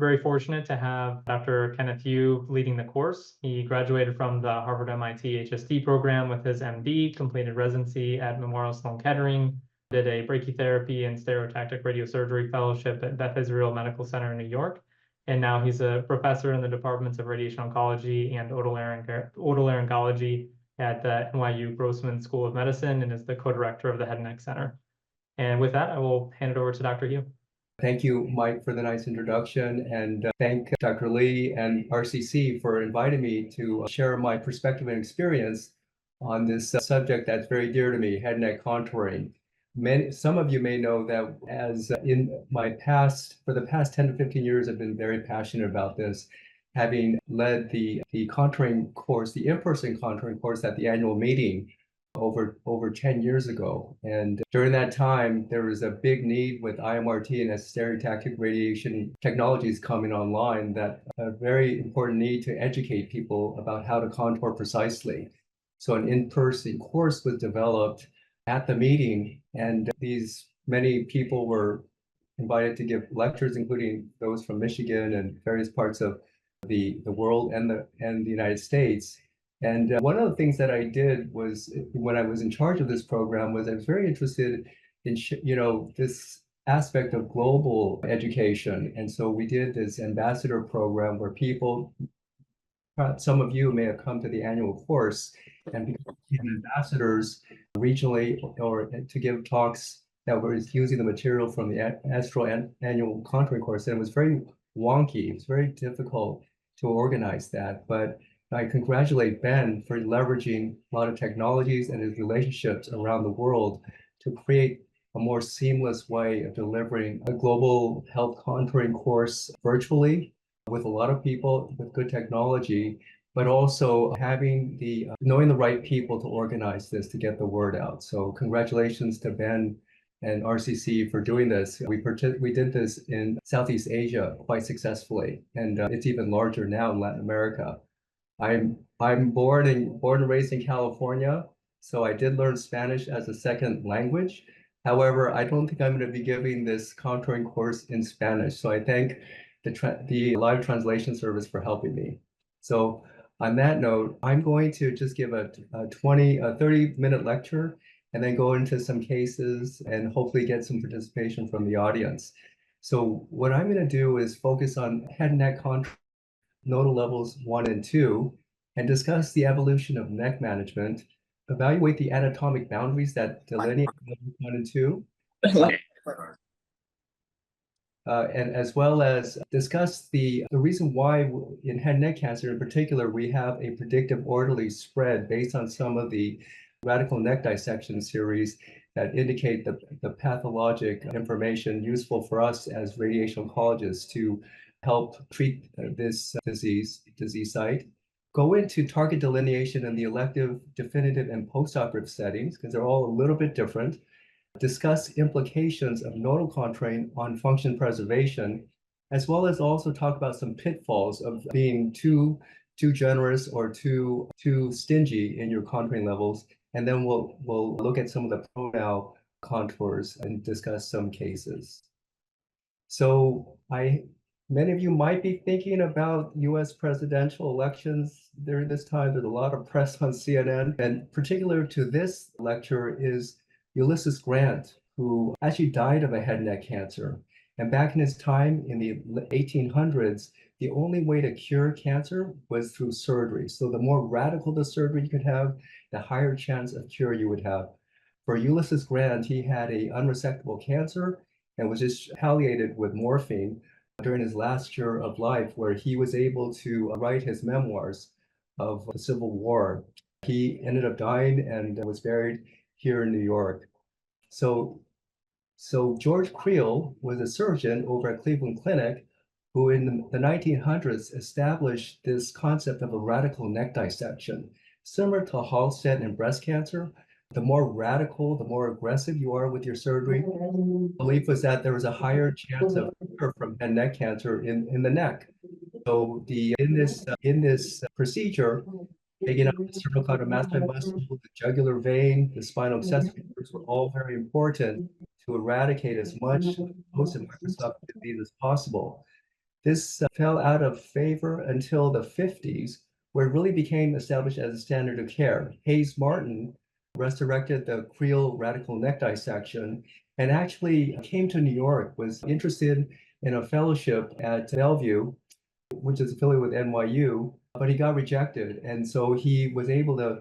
very fortunate to have Dr. Kenneth Hu leading the course. He graduated from the Harvard-MIT HSD program with his MD, completed residency at Memorial Sloan Kettering, did a brachytherapy and stereotactic radiosurgery fellowship at Beth Israel Medical Center in New York. And now he's a professor in the departments of radiation oncology and otolaryngology at the NYU Grossman School of Medicine and is the co-director of the Head and Neck Center. And with that, I will hand it over to Dr. Hu. Thank you, Mike, for the nice introduction, and thank Dr. Lee and RCC for inviting me to share my perspective and experience on this subject that's very dear to me, head and neck contouring. Some of you may know that as in my past, for the past 10 to 15 years, I've been very passionate about this, having led the contouring course, the in-person contouring course at the annual meeting over 10 years ago. And during that time, there was a big need with IMRT and stereotactic radiation technologies coming online, that a very important need to educate people about how to contour precisely. So an in-person course was developed at the meeting, and many people were invited to give lectures, including those from Michigan and various parts of the world and the United States. And one of the things that I did was, when I was in charge of this program, was I was very interested in this aspect of global education. And so we did this ambassador program where people, some of you may have come to the annual course and become ambassadors regionally, or to give talks that were using the material from the Astro annual contouring course. And it was very wonky. It was very difficult to organize that, but I congratulate Ben for leveraging a lot of technologies and his relationships around the world to create a more seamless way of delivering a global health contouring course virtually with a lot of people with good technology, but also knowing the right people to organize this, to get the word out. So congratulations to Ben and RCC for doing this. We did this in Southeast Asia quite successfully, and it's even larger now in Latin America. I'm born and raised in California, so I did learn Spanish as a second language. However, I don't think I'm going to be giving this contouring course in Spanish. So I thank the live translation service for helping me. So on that note, I'm going to just give a 30-minute lecture and then go into some cases and hopefully get some participation from the audience. So what I'm going to do is focus on head and neck contouring, nodal levels 1 and 2, and discuss the evolution of neck management, evaluate the anatomic boundaries that delineate levels 1 and 2, and as well as discuss the reason why in head and neck cancer in particular, we have a predictive orderly spread based on some of the radical neck dissection series that indicate the pathologic information useful for us as radiation oncologists to help treat this disease site. Go into target delineation in the elective, definitive, and postoperative settings, because they're all a little bit different. Discuss implications of nodal contouring on function preservation, as well as also talk about some pitfalls of being too generous or too stingy in your contouring levels. And then we'll look at some of the pronal contours and discuss some cases. So many of you might be thinking about US presidential elections during this time. There's a lot of press on CNN, and particular to this lecture is Ulysses Grant, who actually died of a head and neck cancer. And back in his time in the 1800s, the only way to cure cancer was through surgery. So the more radical the surgery you could have, the higher chance of cure you would have. For Ulysses Grant, he had an unresectable cancer and was just palliated with morphine during his last year of life, where he was able to write his memoirs of the Civil War. He ended up dying and was buried here in New York. So George Creel was a surgeon over at Cleveland Clinic who in the 1900s established this concept of a radical neck dissection. Similar to Halsted in breast cancer, the more radical, the more aggressive you are with your surgery, the belief was that there was a higher chance of cure from head and neck cancer in the neck. So in this procedure, taking out the cervicomastoid muscle, the jugular vein, the spinal accessory nerves were all very important to eradicate as much post and microscopic disease as possible. This fell out of favor until the 50s, where it really became established as a standard of care. Hayes Martin resurrected the Creel radical neck dissection and actually came to New York, was interested in a fellowship at Bellevue, which is affiliated with NYU, but he got rejected. And so he was able to,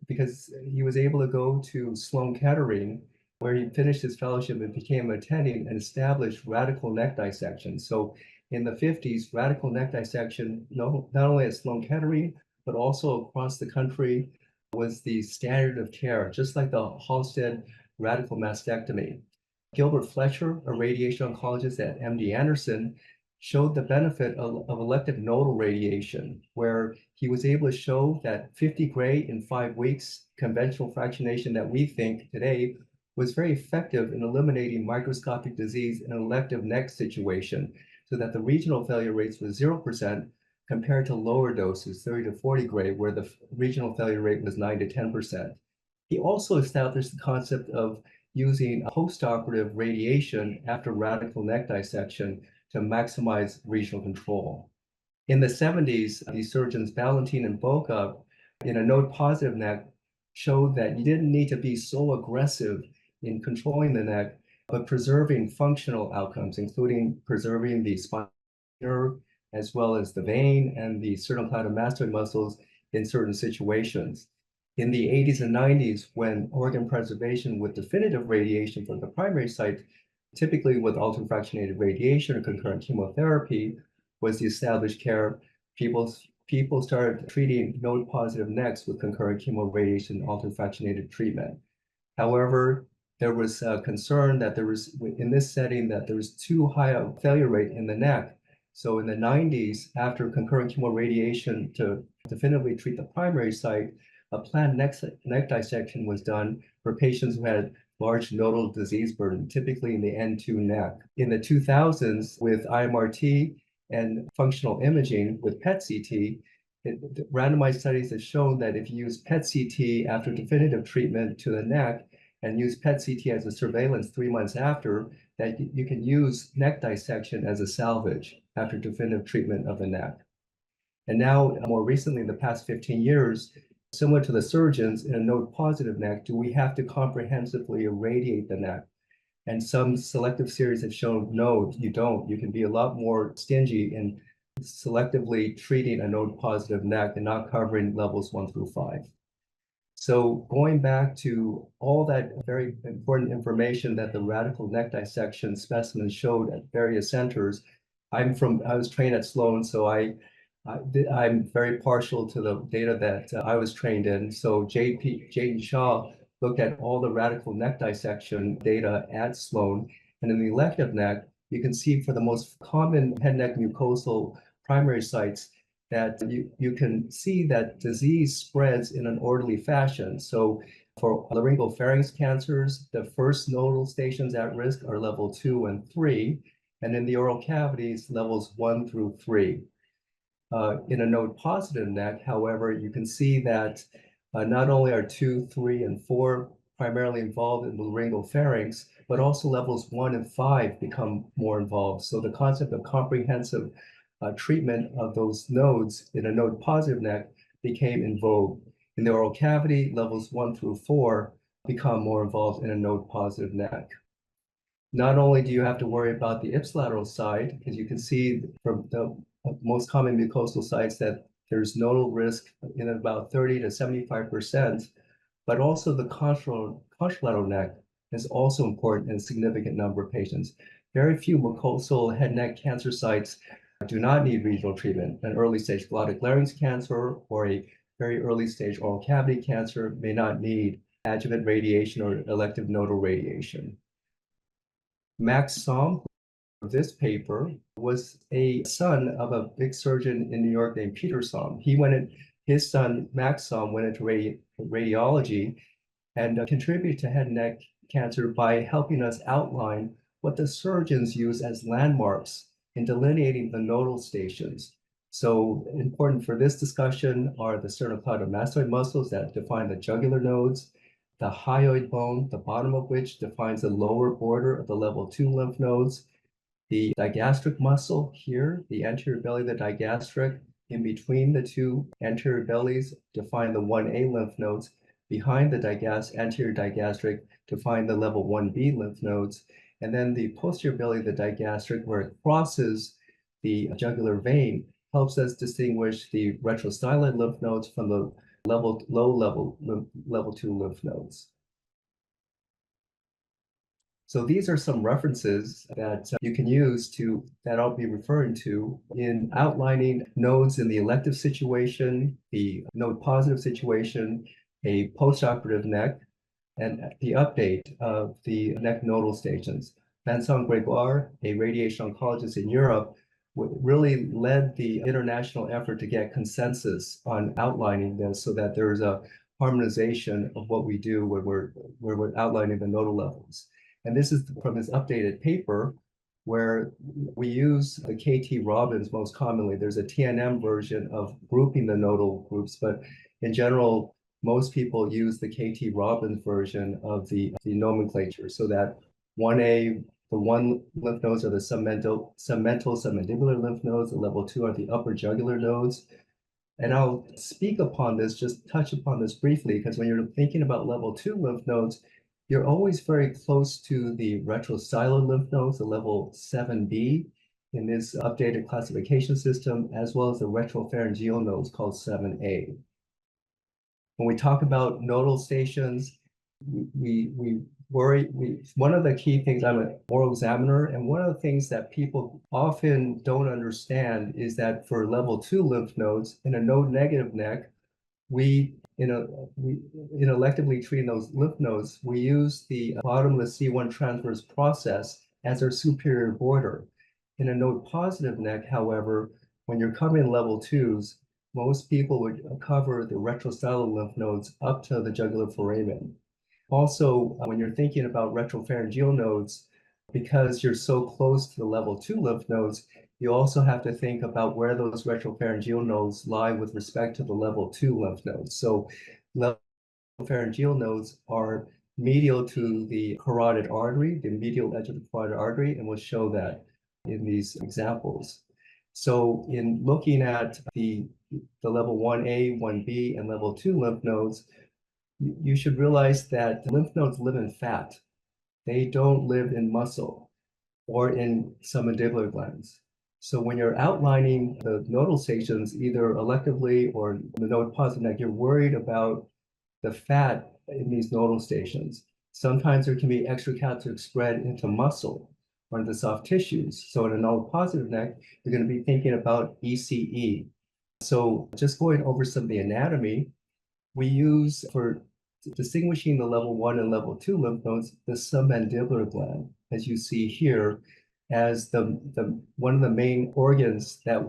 because he was able to go to Sloan Kettering, where he finished his fellowship and became attending and established radical neck dissection. So in the 50s, radical neck dissection, not only at Sloan Kettering, but also across the country, was the standard of care, just like the Halsted radical mastectomy. Gilbert Fletcher, a radiation oncologist at MD Anderson, showed the benefit of elective nodal radiation, where he was able to show that 50 gray in 5 weeks, conventional fractionation that we think today, was very effective in eliminating microscopic disease in an elective neck situation, so that the regional failure rates was 0% compared to lower doses, 30 to 40 gray, where the regional failure rate was 9 to 10%. He also established the concept of using postoperative radiation after radical neck dissection to maximize regional control. In the 70s, these surgeons, Valentine and Boca, in a node positive neck, showed that you didn't need to be so aggressive in controlling the neck, but preserving functional outcomes, including preserving the spinal nerve, as well as the vein and the sternocleidomastoid muscles in certain situations. In the 80s and 90s, when organ preservation with definitive radiation from the primary site, typically with ultrafractionated radiation or concurrent chemotherapy, was the established care, people started treating node positive necks with concurrent chemoradiation ultrafractionated treatment. However, there was a concern that there was, in this setting, that there was too high a failure rate in the neck. So in the 90s, after concurrent chemoradiation to definitively treat the primary site, a planned neck dissection was done for patients who had large nodal disease burden, typically in the N2 neck. In the 2000s, with IMRT and functional imaging with PET-CT, randomized studies have shown that if you use PET-CT after definitive treatment to the neck and use PET-CT as a surveillance 3 months after, that you can use neck dissection as a salvage after definitive treatment of the neck. And now, more recently, in the past 15 years, similar to the surgeons in a node positive neck, do we have to comprehensively irradiate the neck? And some selective series have shown, no, you don't. You can be a lot more stingy in selectively treating a node positive neck and not covering levels 1 through 5. So going back to all that very important information that the radical neck dissection specimens showed at various centers, I was trained at Sloan, so I'm very partial to the data that I was trained in. So Jaden Shaw looked at all the radical neck dissection data at Sloan. And in the elective neck, you can see for the most common head neck mucosal primary sites that you can see that disease spreads in an orderly fashion. So for laryngopharynx cancers, the first nodal stations at risk are level 2 and 3. And in the oral cavities, levels 1 through 3. In a node positive neck, however, you can see that not only are 2, 3, and 4 primarily involved in the laryngopharynx, but also levels 1 and 5 become more involved. So the concept of comprehensive treatment of those nodes in a node positive neck became in vogue. In the oral cavity, levels 1 through 4 become more involved in a node positive neck. Not only do you have to worry about the ipsilateral side, because you can see from the most common mucosal sites that there's nodal risk in about 30 to 75%, but also the contralateral neck is also important in a significant number of patients. Very few mucosal head neck cancer sites do not need regional treatment. An early stage glottic larynx cancer or a very early stage oral cavity cancer may not need adjuvant radiation or elective nodal radiation. Max Som, this paper, was a son of a big surgeon in New York named Peter Som. His son, Max Som, went into radiology and contributed to head and neck cancer by helping us outline what the surgeons use as landmarks in delineating the nodal stations. So important for this discussion are the sternocleidomastoid muscles that define the jugular nodes, the hyoid bone, the bottom of which defines the lower border of the level 2 lymph nodes, the digastric muscle here, the anterior belly, the digastric, in between the two anterior bellies to find the 1A lymph nodes, behind the anterior digastric to find the level 1B lymph nodes, and then the posterior belly, the digastric, where it crosses the jugular vein, helps us distinguish the retrostyloid lymph nodes from the level 2 lymph nodes. So these are some references that you can use that I'll be referring to in outlining nodes in the elective situation, the node positive situation, a postoperative neck, and the update of the neck nodal stations. Vincent Gregoire, a radiation oncologist in Europe, really led the international effort to get consensus on outlining this so that there's a harmonization of what we do when we're outlining the nodal levels. And this is from his updated paper, where we use the KT Robbins most commonly. There's a TNM version of grouping the nodal groups, but in general, most people use the KT Robbins version of the nomenclature, so that 1A, the 1 lymph nodes are the submandibular lymph nodes, the level 2 are the upper jugular nodes. And I'll speak upon this, just touch upon this briefly, because when you're thinking about level 2 lymph nodes, you're always very close to the retrostyloid lymph nodes, the level 7B in this updated classification system, as well as the retropharyngeal nodes called 7A. When we talk about nodal stations, we worry, one of the key things, I'm an oral examiner, and one of the things that people often don't understand is that for level 2 lymph nodes in a node negative neck, in electively treating those lymph nodes, we use the bottomless C1 transverse process as our superior border. In a node positive neck, however, when you're covering level 2s, most people would cover the retrostyloid lymph nodes up to the jugular foramen. Also, when you're thinking about retropharyngeal nodes, because you're so close to the level 2 lymph nodes, you also have to think about where those retropharyngeal nodes lie with respect to the level 2 lymph nodes. So level pharyngeal nodes are medial to the carotid artery, the medial edge of the carotid artery, and we'll show that in these examples. So in looking at the level 1A, 1B, and level 2 lymph nodes, you should realize that lymph nodes live in fat. They don't live in muscle or in submandibular glands. So when you're outlining the nodal stations, either electively or in the node positive neck, you're worried about the fat in these nodal stations. Sometimes there can be extracalcific spread into muscle or into soft tissues. So in a node positive neck, you're going to be thinking about ECE. So just going over some of the anatomy, we use for distinguishing the level 1 and level 2 lymph nodes, the submandibular gland, as you see here, as one of the main organs that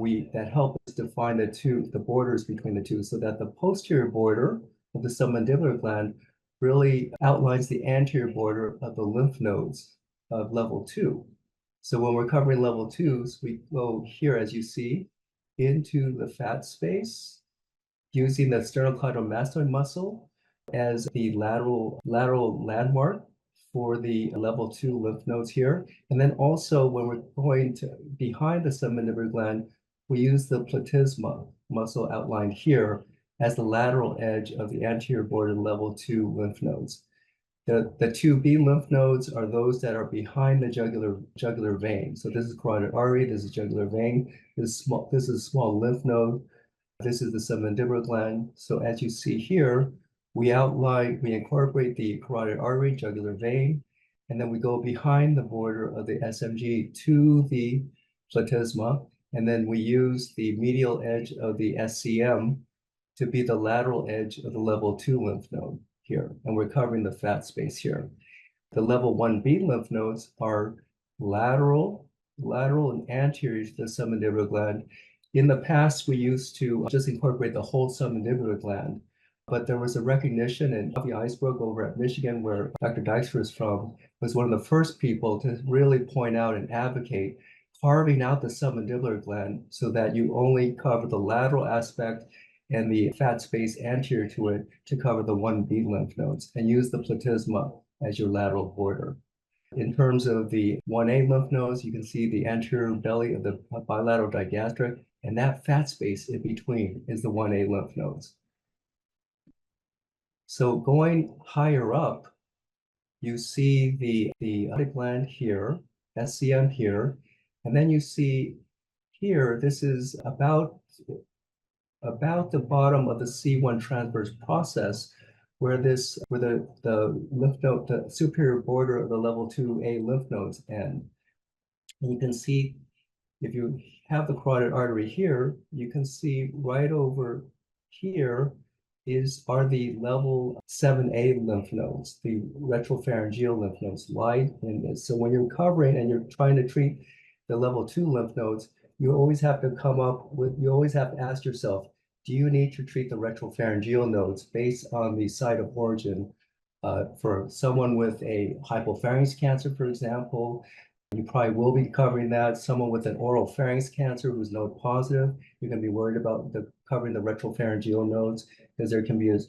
help us define the borders between the two, so that the posterior border of the submandibular gland really outlines the anterior border of the lymph nodes of level 2. So when we're covering level 2s, we go here, as you see, into the fat space, using the sternocleidomastoid muscle as the lateral landmark for the level 2 lymph nodes here. And then also when we're going to behind the submandibular gland, we use the platysma muscle outlined here as the lateral edge of the anterior border level 2 lymph nodes. The 2B lymph nodes are those that are behind the jugular vein. So this is carotid artery, this is jugular vein, this is a small lymph node, this is the submandibular gland. So as you see here, we incorporate the carotid artery, jugular vein, and then we go behind the border of the SMG to the platysma, and then we use the medial edge of the SCM to be the lateral edge of the level 2 lymph node here, and we're covering the fat space here. The level 1B lymph nodes are lateral and anterior to the submandibular gland. In the past, we used to just incorporate the whole submandibular gland, but there was a recognition, and Avi Eisberg over at Michigan, where Dr. Dijkstra is from, was one of the first people to really point out and advocate carving out the submandibular gland so that you only cover the lateral aspect and the fat space anterior to it to cover the 1B lymph nodes, and use the platysma as your lateral border. In terms of the 1A lymph nodes, you can see the anterior belly of the bilateral digastric, and that fat space in between is the 1A lymph nodes. So going higher up, you see the gland here, SCM here, and then you see here, this is about the bottom of the C1 transverse process, where the lymph node, the superior border of the level 2A lymph nodes end. And you can see, if you have the carotid artery here, you can see right over here are the level 7A lymph nodes, the retropharyngeal lymph nodes lie in this. So when you're covering and you're trying to treat the level 2 lymph nodes, you always have to ask yourself, do you need to treat the retropharyngeal nodes based on the site of origin? For someone with a hypopharynx cancer, for example, you probably will be covering that. Someone with an oral pharynx cancer who's node positive, you're going to be worried about covering the retropharyngeal nodes because there can be a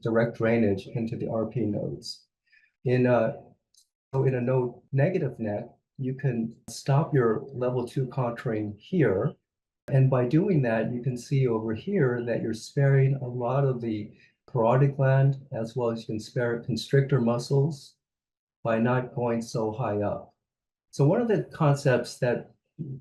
direct drainage into the RP nodes. In a node negative neck, you can stop your level 2 contouring here. And by doing that, you can see over here that you're sparing a lot of the parotid gland, as well as you can spare constrictor muscles by not going so high up. So one of the concepts that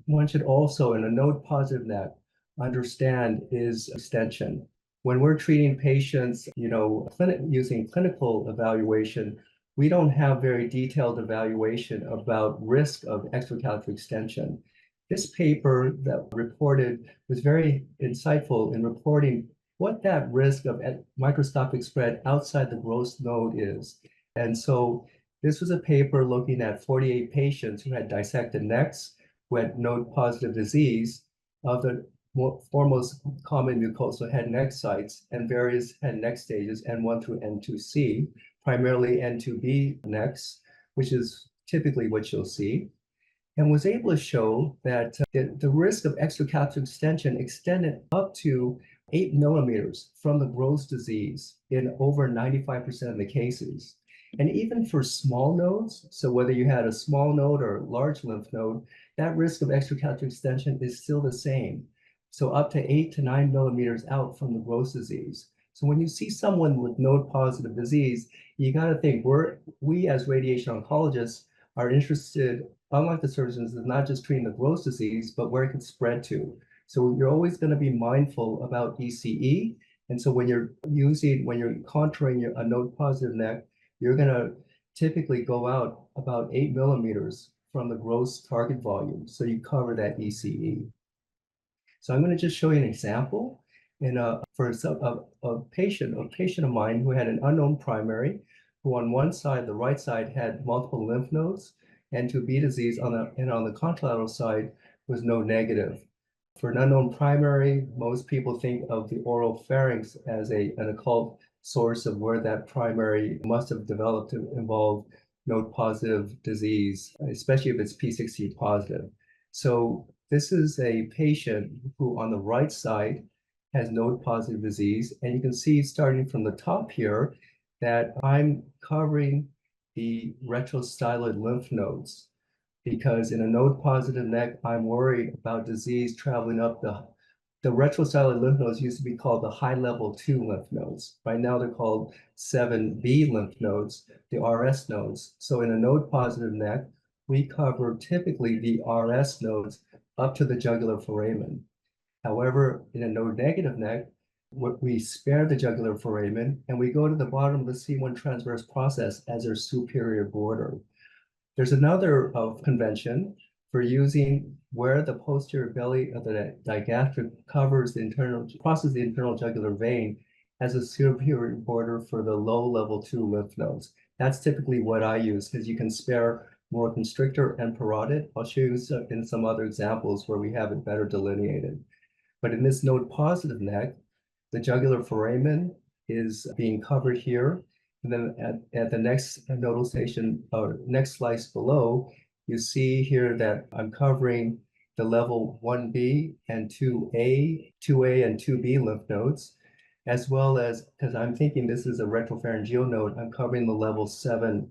one should also, in a node positive neck, understand is extension. When we're treating patients, using clinical evaluation, we don't have very detailed evaluation about risk of extracalcific extension. This paper that reported was very insightful in reporting what that risk of microscopic spread outside the gross node is. And so this was a paper looking at 48 patients who had dissected necks, who had node positive disease of the four most common mucosal head and neck sites and various head and neck stages, N1 through N2C, primarily N2B necks, which is typically what you'll see, and was able to show that the risk of extracalcific extension extended up to 8 millimeters from the gross disease in over 95% of the cases. And even for small nodes, so whether you had a small node or a large lymph node, that risk of extracalcific extension is still the same. So up to 8 to 9 millimeters out from the gross disease. So when you see someone with node positive disease, you got to think we as radiation oncologists are interested, unlike the surgeons, in not just treating the gross disease, but where it can spread to. So you're always going to be mindful about ECE. And so when you're contouring a node positive neck, you're going to typically go out about 8 millimeters from the gross target volume. So you cover that ECE. So I'm going to just show you an example for a patient of mine who had an unknown primary, who on one side, the right side, had multiple lymph nodes, N2B disease, and on the contralateral side was node negative. For an unknown primary, most people think of the oral pharynx as an occult source of where that primary must have developed to involve node positive disease, especially if it's P60 positive. So this is a patient who on the right side has node positive disease. And you can see starting from the top here that I'm covering the retrostyloid lymph nodes, because in a node positive neck, I'm worried about disease traveling up the retrostyloid lymph nodes used to be called the high level 2 lymph nodes. Right now they're called 7B lymph nodes, the RS nodes. So in a node positive neck, we cover typically the RS nodes up to the jugular foramen. However, in a node negative neck, we spare the jugular foramen and we go to the bottom of the C1 transverse process as their superior border. There's another convention for using where the posterior belly of the digastric crosses the internal jugular vein as a superior border for the low level 2 lymph nodes. That's typically what I use because you can spare more constrictor and parotid. I'll show you in some other examples where we have it better delineated. But in this node positive neck, the jugular foramen is being covered here. And then at the next nodal station, or next slice below, you see here that I'm covering the level 1B and 2A and 2B lymph nodes, as well as, because I'm thinking this is a retropharyngeal node, I'm covering the level 7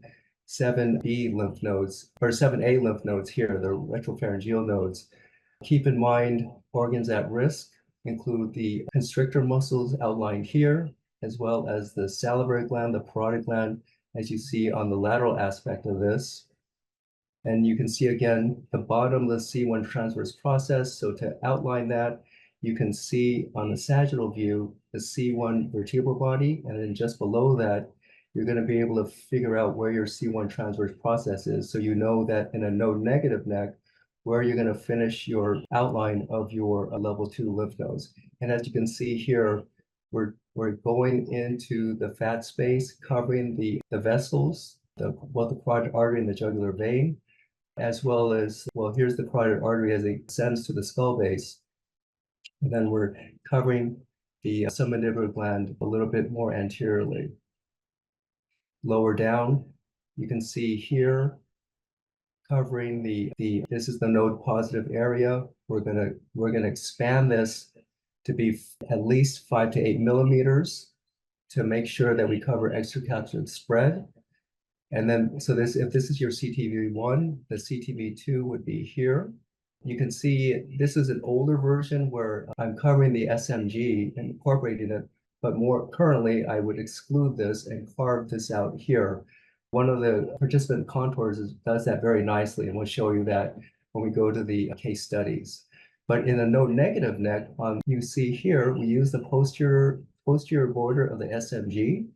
7B lymph nodes, or 7A lymph nodes here, the retropharyngeal nodes. Keep in mind, organs at risk include the constrictor muscles outlined here, as well as the salivary gland, the parotid gland, as you see on the lateral aspect of this. And you can see again the bottom of the C1 transverse process. So to outline that, you can see on the sagittal view, the C1 vertebral body, and then just below that, you're going to be able to figure out where your C1 transverse process is. So you know that in a node negative neck, where you're going to finish your outline of your level 2 lymph nodes. And as you can see here, we're going into the fat space, covering the vessels, both the carotid artery and the jugular vein, as well as, well, here's the carotid artery as it ascends to the skull base. And then we're covering the submandibular gland a little bit more anteriorly. Lower down, you can see here, covering this is the node positive area. We're gonna expand this to be at least 5 to 8 millimeters to make sure that we cover extracapsular spread. And then, so if this is your CTV1, the CTV2 would be here. You can see this is an older version where I'm covering the SMG and incorporating it, but more currently I would exclude this and carve this out here. One of the participant contours does that very nicely, and we'll show you that when we go to the case studies. But in a node negative neck, you see here, we use the posterior border of the SMG,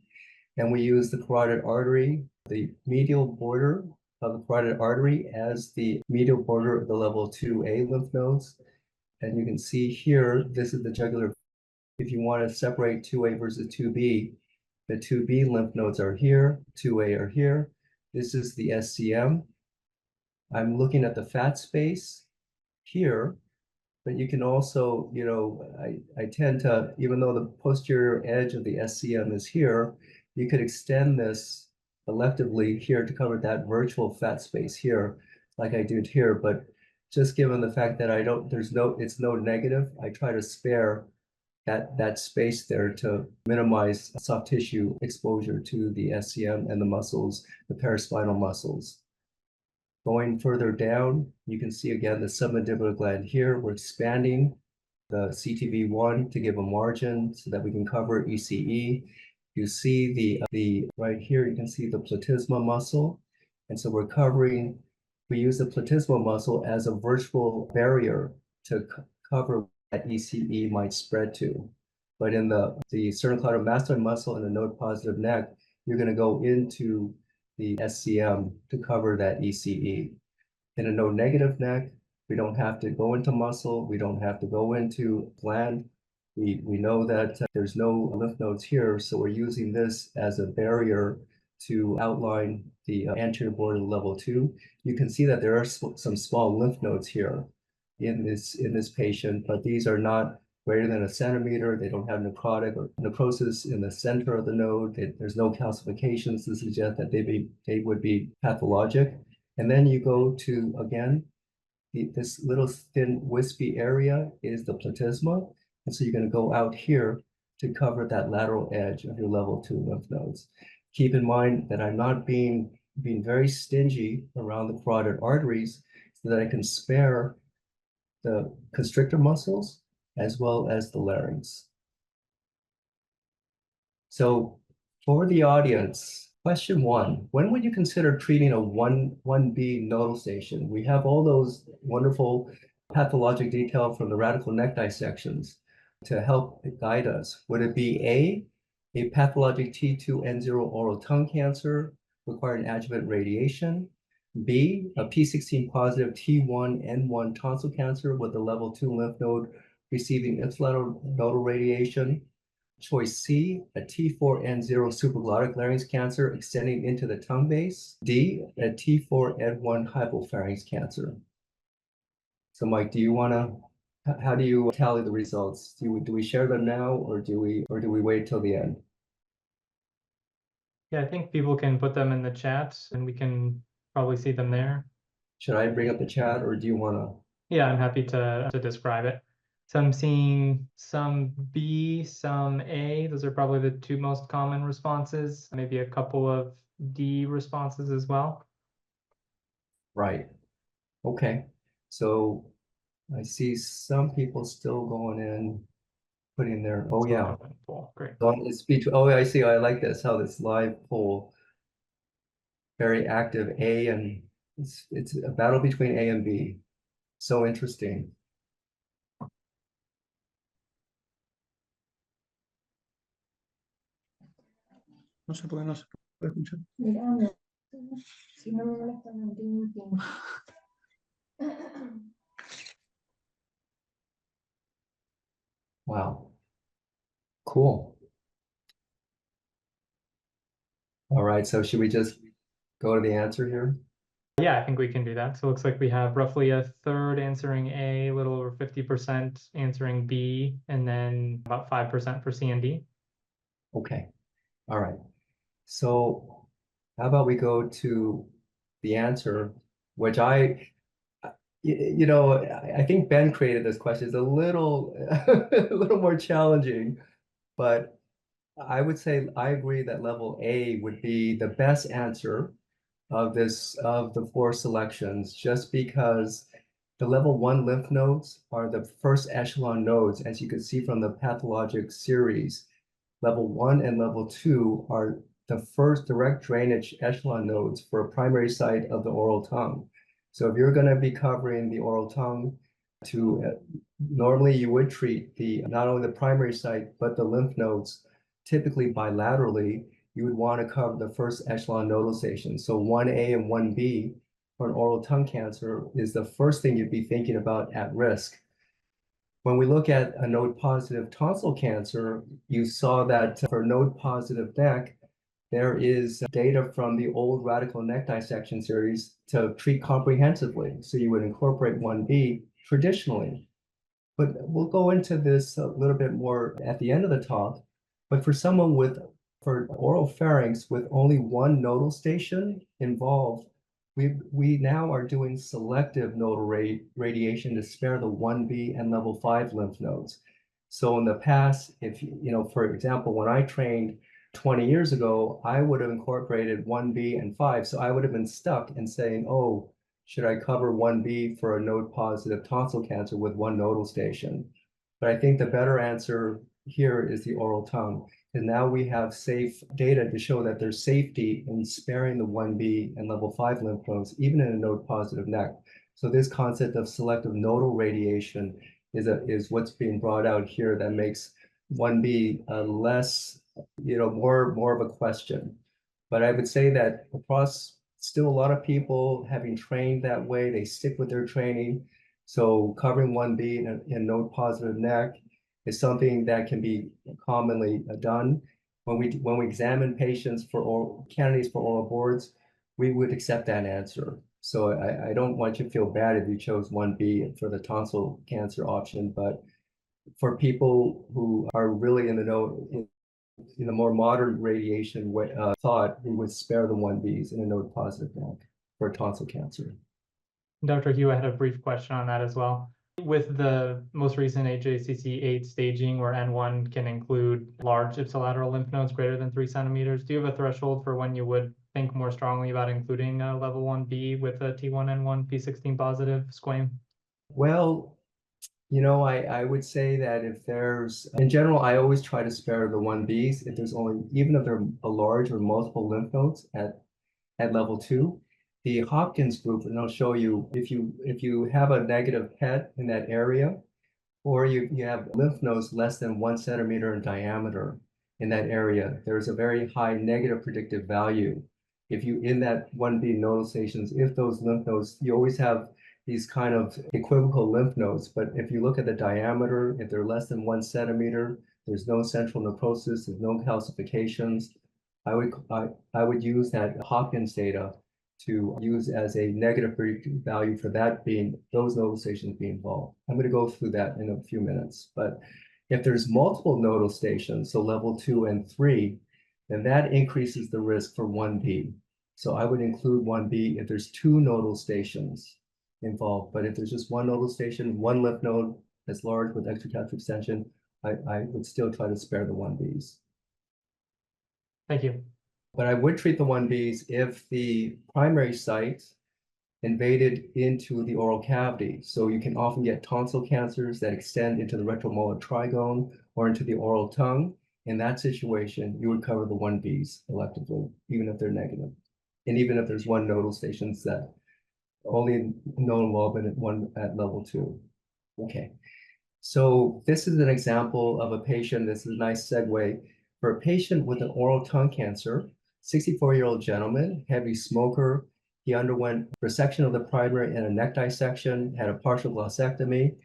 and we use the carotid artery, the medial border of the carotid artery as the medial border of the level 2A lymph nodes. And you can see here, this is the jugular. If you want to separate 2A versus 2B, the 2B lymph nodes are here, 2A are here. This is the SCM. I'm looking at the fat space here, but you can also, I tend to, even though the posterior edge of the SCM is here, you could extend this electively here to cover that virtual fat space here, like I did here. But just given the fact that it's node negative, I try to spare that space there to minimize soft tissue exposure to the SCM and the muscles, the paraspinal muscles. Going further down, you can see again the submandibular gland here. We're expanding the CTV1 to give a margin so that we can cover ECE. You see the right here, you can see the platysma muscle. And so we use the platysma muscle as a virtual barrier to cover that ECE might spread to. But in the sternocleidomastoid muscle in the node positive neck, you're going to go into the SCM to cover that ECE. In a node negative neck, we don't have to go into muscle, we don't have to go into gland. We know that there's no lymph nodes here, so we're using this as a barrier to outline the anterior border of level 2. You can see that there are some small lymph nodes here in this patient, but these are not greater than a centimeter. They don't have necrotic or necrosis in the center of the node. There's no calcifications to suggest that they would be pathologic. And then you go to, again, this little thin wispy area is the platysma. And so you're going to go out here to cover that lateral edge of your level 2 lymph nodes. Keep in mind that I'm not being very stingy around the carotid arteries so that I can spare the constrictor muscles as well as the larynx. So for the audience, question 1, when would you consider treating a 1B nodal station? We have all those wonderful pathologic detail from the radical neck dissections to help guide us. Would it be a pathologic T2N0 oral tongue cancer requiring adjuvant radiation? B, a P16 positive T1N1 tonsil cancer with a level 2 lymph node receiving ipsilateral nodal radiation. Choice C, a T4N0 supraglottic larynx cancer extending into the tongue base. D, a T4N1 hypopharynx cancer. So Mike, how do you tally the results? Do we share them now, or do we wait till the end? Yeah, I think people can put them in the chat and we can probably see them there. Should I bring up the chat, or do you want to? Yeah, I'm happy to describe it. So I'm seeing some B, some A. Those are probably the two most common responses. Maybe a couple of D responses as well. Right. Okay. So I see some people still going in, putting their, oh yeah. Great. On the speech. Oh, I see. I like this, how this live poll, very active A, and it's a battle between A and B. So interesting. No sé por qué no se puede escuchar. Mira, si no me molestan en tiempo. Wow. Cool. All right. So should we just go to the answer here? Yeah, I think we can do that. So it looks like we have roughly a third answering A, a little over 50% answering B, and then about 5% for C and D. Okay. All right. So how about we go to the answer, which I think Ben created this question. It's a little, a little more challenging, but I would say I agree that level A would be the best answer of the four selections, just because the level 1 lymph nodes are the first echelon nodes, as you can see from the pathologic series. Level 1 and level 2 are the first direct drainage echelon nodes for a primary site of the oral tongue. So if you're going to be covering the oral tongue, normally you would treat not only the primary site, but the lymph nodes, typically bilaterally. You would want to cover the first echelon nodal station. So 1A and 1B for an oral tongue cancer is the first thing you'd be thinking about at risk. When we look at a node-positive tonsil cancer, you saw that for node-positive neck, there is data from the old radical neck dissection series to treat comprehensively. So you would incorporate 1B traditionally. But we'll go into this a little bit more at the end of the talk. But for oral pharynx with only one nodal station involved, we now are doing selective nodal radiation to spare the 1B and level 5 lymph nodes. So in the past, for example, when I trained 20 years ago, I would have incorporated 1B and 5. So I would have been stuck in saying, oh, should I cover 1B for a node-positive tonsil cancer with one nodal station? But I think the better answer here is the oral tongue. And now we have safe data to show that there's safety in sparing the 1B and level 5 lymph nodes, even in a node-positive neck. So this concept of selective nodal radiation is what's being brought out here that makes 1B less, more of a question. But I would say that across still a lot of people having trained that way, they stick with their training. So covering 1B in node-positive neck is something that can be commonly done. When we examine patients for candidates for oral boards, we would accept that answer. So I don't want you to feel bad if you chose 1B for the tonsil cancer option, but for people who are really in the more modern radiation thought, we would spare the 1Bs in a node-positive neck for tonsil cancer. Dr. Hu, I had a brief question on that as well. With the most recent HACC 8 staging, where N1 can include large ipsilateral lymph nodes greater than 3 centimeters, do you have a threshold for when you would think more strongly about including a level 1B with a T1N1 P16 positive squame? Well, I would say that in general, I always try to spare the 1Bs if even if they're a large or multiple lymph nodes at level 2. The Hopkins group, and I'll show you, if you have a negative PET in that area, or you have lymph nodes less than 1 centimeter in diameter in that area, there's a very high negative predictive value. In that 1B nodal stations, if those lymph nodes, you always have these kind of equivocal lymph nodes, but if you look at the diameter, if they're less than 1 centimeter, there's no central necrosis, there's no calcifications. I would use that Hopkins data to use as a negative predictive value for those nodal stations being involved. I'm going to go through that in a few minutes. But if there's multiple nodal stations, so level 2 and 3, then that increases the risk for 1B. So I would include 1B if there's 2 nodal stations involved. But if there's just one nodal station, one lymph node that's large with extracatheter extension, I would still try to spare the 1Bs. Thank you. But I would treat the 1Bs if the primary site invaded into the oral cavity. So you can often get tonsil cancers that extend into the retromolar trigone or into the oral tongue. In that situation, you would cover the 1Bs electively, even if they're negative. And even if there's one nodal station set, only nodal involvement at one at level 2. Okay. So this is an example of a patient. This is a nice segue for a patient with an oral tongue cancer, 64-year-old gentleman, heavy smoker. He underwent resection of the primary and a neck dissection, had a partial glossectomy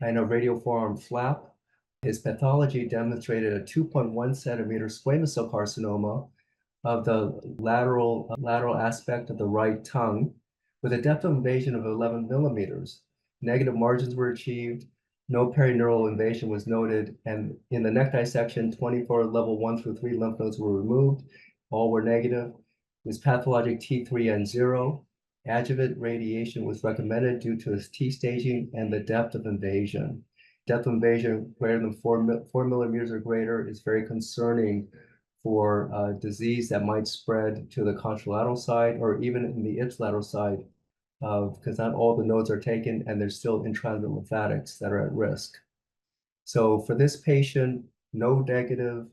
and a radial forearm flap. His pathology demonstrated a 2.1 centimeter squamous cell carcinoma of the lateral aspect of the right tongue with a depth of invasion of 11 millimeters. Negative margins were achieved. No perineural invasion was noted, and in the neck dissection, 24 level 1 through 3 lymph nodes were removed. All were negative. It was pathologic T3N0. Adjuvant radiation was recommended due to its T staging and the depth of invasion. Depth of invasion greater than 4 millimeters or greater is very concerning for disease that might spread to the contralateral side or even in the ipsilateral side, because not all the nodes are taken and there's still intransit lymphatics that are at risk. So for this patient, no negative.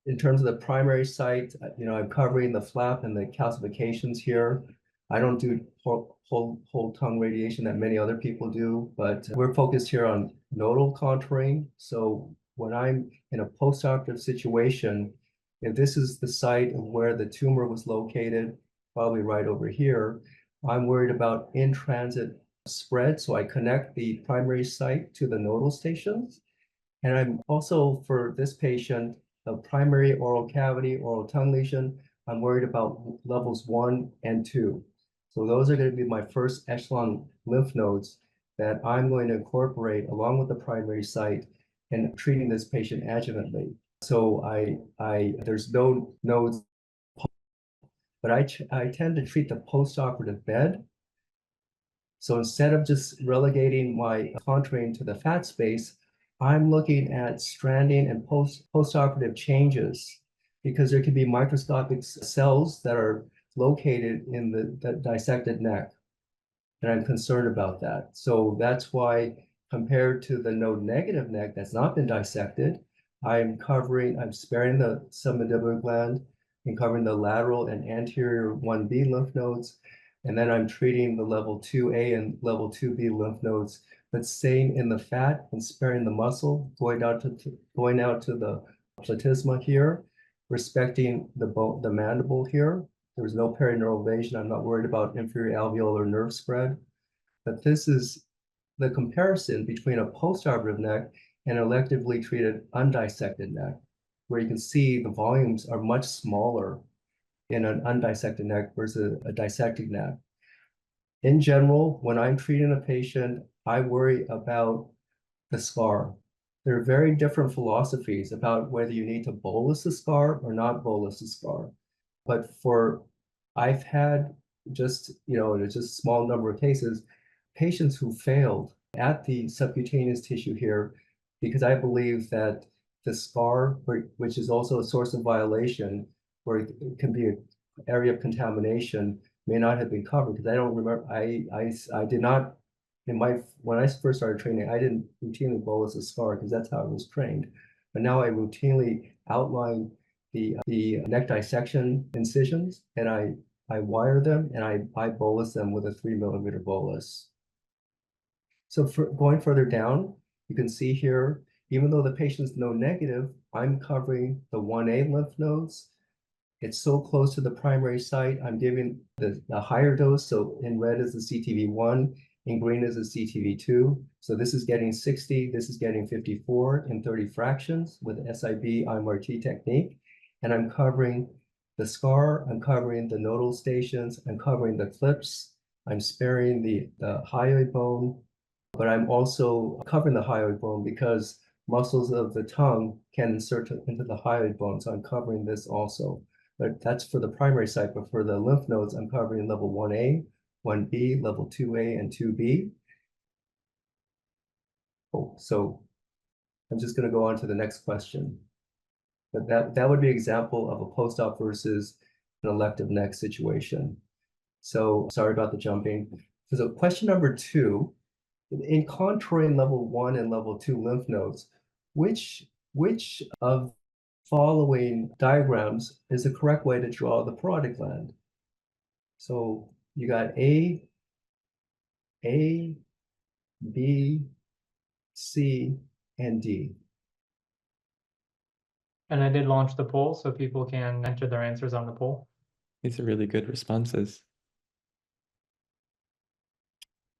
In terms of the primary site, I'm covering the flap and the calcifications here. I don't do whole tongue radiation that many other people do, but we're focused here on nodal contouring. So when I'm in a postoperative situation, if this is the site of where the tumor was located, probably right over here, I'm worried about in-transit spread. So I connect the primary site to the nodal stations. And I'm also, for this patient, a primary oral cavity, oral tongue lesion, I'm worried about levels 1 and 2. So those are going to be my first echelon lymph nodes that I'm going to incorporate along with the primary site in treating this patient adjuvantly. So there's no nodes, but I tend to treat the postoperative bed. So instead of just relegating my contouring to the fat space, I'm looking at stranding and postoperative changes because there can be microscopic cells that are located in the dissected neck. And I'm concerned about that. So that's why, compared to the node negative neck that's not been dissected, I'm sparing the submandibular gland and covering the lateral and anterior 1B lymph nodes. And then I'm treating the level 2A and level 2B lymph nodes, but staying in the fat and sparing the muscle, going out to the platysma here, respecting the mandible here. There was no perineural invasion. I'm not worried about inferior alveolar nerve spread. But this is the comparison between a postoperative neck and electively treated undissected neck, where you can see the volumes are much smaller in an undissected neck versus a dissected neck. In general, when I'm treating a patient, I worry about the scar. There are very different philosophies about whether you need to bolus the scar or not bolus the scar. But I've had just a small number of cases, patients who failed at the subcutaneous tissue here, because I believe that the scar, which is also a source of violation, where it can be an area of contamination, may not have been covered. Because I don't remember, I did not, when I first started training, I didn't routinely bolus a scar because that's how I was trained. But now I routinely outline the neck dissection incisions, and I wire them and I bolus them with a 3 millimeter bolus. So for going further down, you can see here, even though the patient's node negative, I'm covering the 1A lymph nodes. It's so close to the primary site. I'm giving the higher dose. So in red is the CTV1, in green is the CTV2. So this is getting 60, this is getting 54 in 30 fractions with SIB IMRT technique. And I'm covering the scar, I'm covering the nodal stations, I'm covering the clips, I'm sparing the hyoid bone, but I'm also covering the hyoid bone because muscles of the tongue can insert into the hyoid bone. So I'm covering this also. But that's for the primary site, but for the lymph nodes, I'm covering level 1A, 1B, level 2A, and 2B. Oh, so I'm just going to go on to the next question. But that would be an example of a post-op versus an elective neck situation. So sorry about the jumping. So question number 2, in contouring level 1 and level 2 lymph nodes, which of following diagrams is the correct way to draw the parotid gland? So you got A, B, C, and D. And I did launch the poll, so people can enter their answers on the poll. These are really good responses.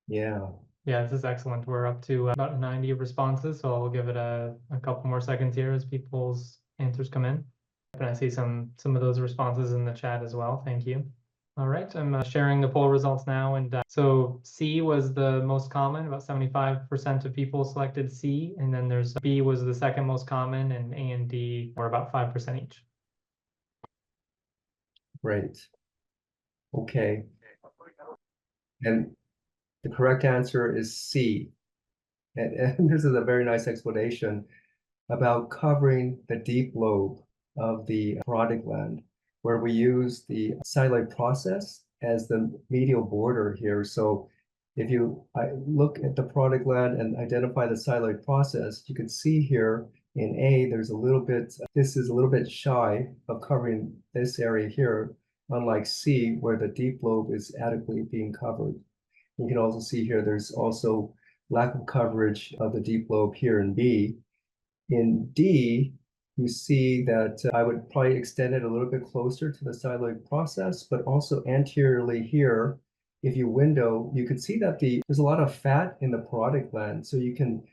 Yeah. Yeah, this is excellent. We're up to about 90 responses, so I'll give it a couple more seconds here as people's answers come in. And I see some of those responses in the chat as well. Thank you. All right, I'm sharing the poll results now. And so C was the most common, about 75% of people selected C. And then there's B was the second most common, and A and D were about 5% each. Great. Okay. And the correct answer is C. And this is a very nice explanation about covering the deep lobe of the parotid gland, where we use the cytolytic process as the medial border here. So if you look at the parotid gland and identify the cytolytic process, you can see here in A, there's a little bit, this is a little bit shy of covering this area here, unlike C, where the deep lobe is adequately being covered. You can also see here, there's also lack of coverage of the deep lobe here in B. In D, you see that I would probably extend it a little bit closer to the cytolytic process, but also anteriorly here, if you window, you can see that there's a lot of fat in the parotid gland. So you can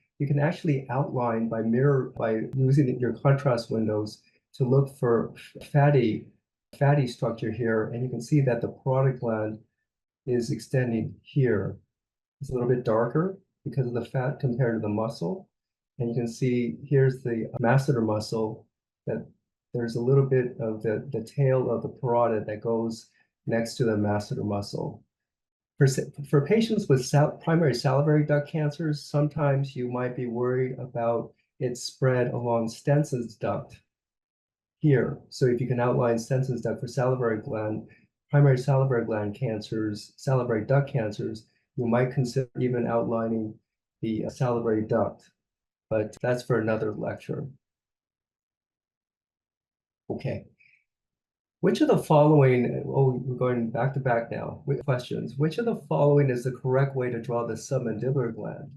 actually outline by using your contrast windows to look for fatty structure here. And you can see that the parotid gland is extending here. It's a little bit darker because of the fat compared to the muscle. And you can see here's the masseter muscle, that there's a little bit of the tail of the parotid that goes next to the masseter muscle. For patients with primary salivary duct cancers, sometimes you might be worried about its spread along Stensen's duct here. So if you can outline Stensen's duct for primary salivary gland cancers, salivary duct cancers, you might consider even outlining the salivary duct, but that's for another lecture. Okay. Which of the following, we're going back to back now with questions. Which of the following is the correct way to draw the submandibular gland?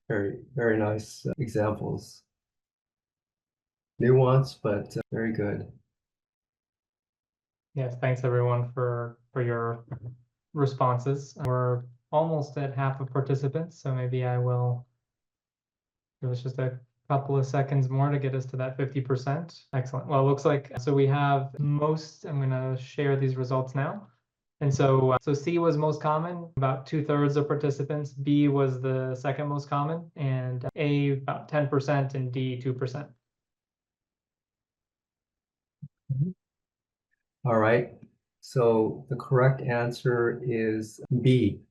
Very, very nice examples. Nuanced, but very good. Yes, thanks everyone for your responses. We're almost at half of participants, so maybe I will give us just a couple of seconds more to get us to that 50%. Excellent. Well, it looks like, so we have most, I'm gonna share these results now. And so C was most common, about 2/3 of participants. B was the second most common, and A about 10%, and D 2%. All right. So the correct answer is B.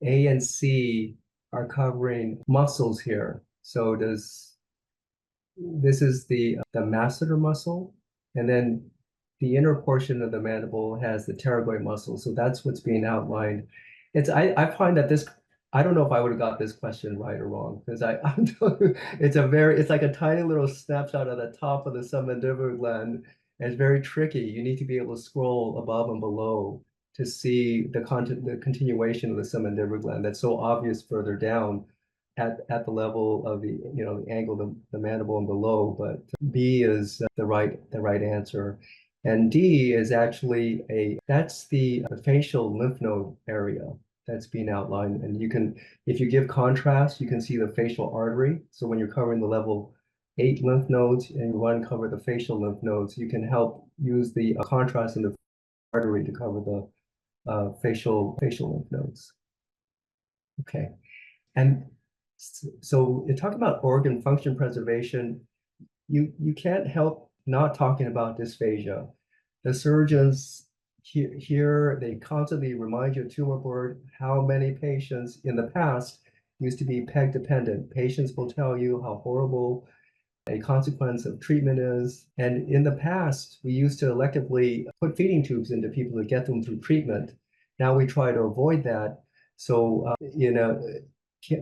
A and C are covering muscles here. So this is the masseter muscle, and then the inner portion of the mandible has the pterygoid muscle. So that's what's being outlined. I find that this, I don't know if I would have got this question right or wrong, because it's like a tiny little snapshot of the top of the submandibular gland. And it's very tricky. You need to be able to scroll above and below to see the continuation of the submandibular gland that's so obvious further down at the level of the angle of the mandible and below. But B is the right answer. And D is actually that's the facial lymph node area. that's being outlined. And you can, if you give contrast, you can see the facial artery. So when you're covering the level 8 lymph nodes and you want to cover the facial lymph nodes, you can help use the contrast in the artery to cover the facial lymph nodes. Okay, and so in talking about organ function preservation, you can't help not talking about dysphagia. The surgeons here they constantly remind you, tumor board, how many patients in the past used to be PEG dependent. Patients will tell you how horrible a consequence of treatment is. And in the past, we used to electively put feeding tubes into people to get them through treatment. Now we try to avoid that. So,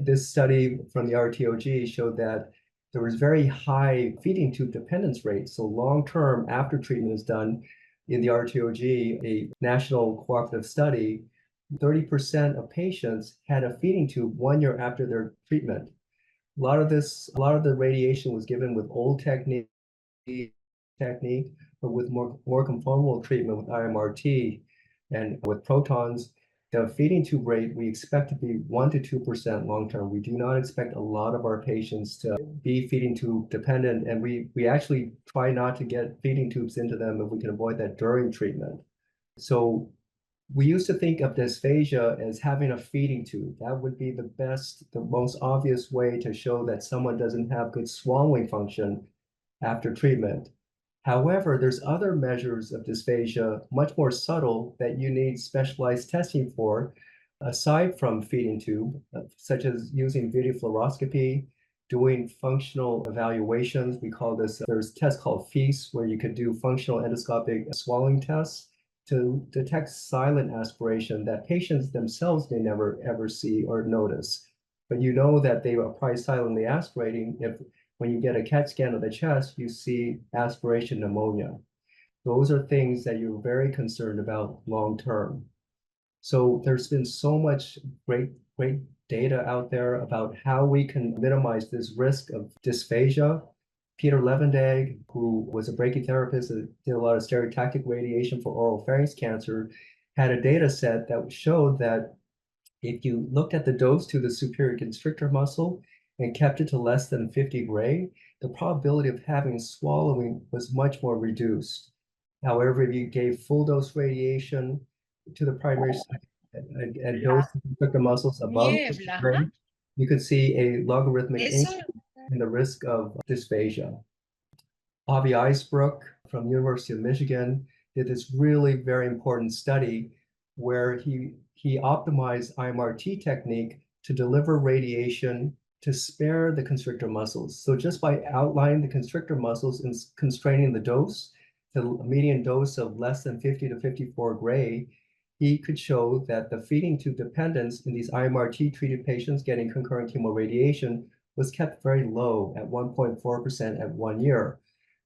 this study from the RTOG showed that there was very high feeding tube dependence rate. So long-term, after treatment is done, in the RTOG, a national cooperative study, 30% of patients had a feeding tube 1 year after their treatment. A lot of the radiation was given with old technique, but with more conformal treatment with IMRT and with protons, the feeding tube rate we expect to be 1 to 2% long term. We do not expect a lot of our patients to be feeding tube dependent, and we actually try not to get feeding tubes into them if we can avoid that during treatment. So we used to think of dysphagia as having a feeding tube. That would be the most obvious way to show that someone doesn't have good swallowing function after treatment. However, there's other measures of dysphagia, much more subtle, that you need specialized testing for, aside from feeding tube, such as using video fluoroscopy, doing functional evaluations. We call this, there's a test called FEAST, where you could do functional endoscopic swallowing tests to detect silent aspiration that patients themselves may never ever see or notice. But you know that they are probably silently aspirating if when you get a CAT scan of the chest, you see aspiration pneumonia. Those are things that you're very concerned about long term. So there's been so much great data out there about how we can minimize this risk of dysphagia. Peter Levendag, who was a brachytherapist that did a lot of stereotactic radiation for oral pharynx cancer, had a data set that showed that if you looked at the dose to the superior constrictor muscle and kept it to less than 50 gray, the probability of having swallowing was much more reduced. However, if you gave full dose radiation to the primary site and dose the constrictor muscles above 50 gray, you could see a logarithmic increase in the risk of dysphagia. Avi Eisbrook from University of Michigan did this really very important study where he optimized IMRT technique to deliver radiation to spare the constrictor muscles. So just by outlining the constrictor muscles and constraining the dose to a median dose of less than 50 to 54 gray, he could show that the feeding tube dependence in these IMRT treated patients getting concurrent chemoradiation was kept very low at 1.4% at 1 year